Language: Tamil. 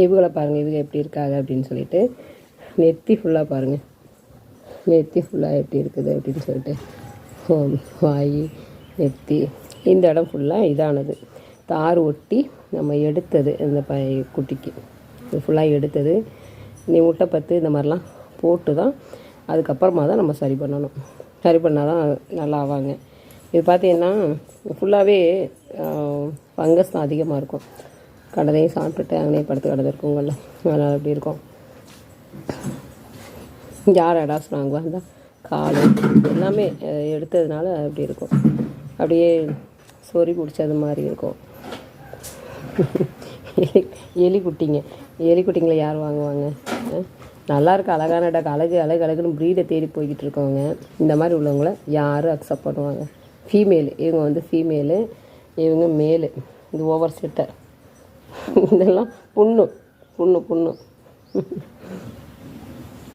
இவங்களை பாருங்கள், இவங்க எப்படி இருக்காங்க அப்படின்னு சொல்லிட்டு. நெத்தி ஃபுல்லாக பாருங்கள், நெத்தி ஃபுல்லாக எப்படி இருக்குது அப்படின்னு சொல்லிட்டு. வாய், நெத்தி, இந்த இடம் ஃபுல்லாக இதானது தார் ஒட்டி நம்ம எடுத்தது. இந்த குட்டிக்கு இது ஃபுல்லாக எடுத்தது. நீ முட்டை பத்து இந்த மாதிரிலாம் போட்டு தான் அதுக்கப்புறமா தான் நம்ம சரி பண்ணணும். சரி பண்ணால் தான் நல்லா ஆவாங்க. இது பார்த்தீங்கன்னா ஃபுல்லாகவே ஃபங்கஸ் தான் அதிகமாக இருக்கும். கடலையும் சாப்பிட்டுட்டு அங்கேயே படுத்து கிடந்துருக்குங்கள்ல, அதனால் அப்படி இருக்கும். யார் அடாஸ் வாங்குவா இருந்தால் கால் எல்லாமே எடுத்ததுனால அப்படி இருக்கும். அப்படியே சொறி பிடிச்சது மாதிரி இருக்கும். எலிக்குட்டிங்களை யார் வாங்குவாங்க? நல்லா இருக்க அழகான அழகுன்னு ப்ரீடை தேடி போய்கிட்டு இருக்கவங்க இந்த மாதிரி உள்ளவங்கள யாரும் அக்செப்ட் பண்ணுவாங்க? ஃபீமேலு, இவங்க வந்து ஃபீமேலு, இவங்க மேலு. இது ஓவர் செட்டர். இதெல்லாம் புண்ணு.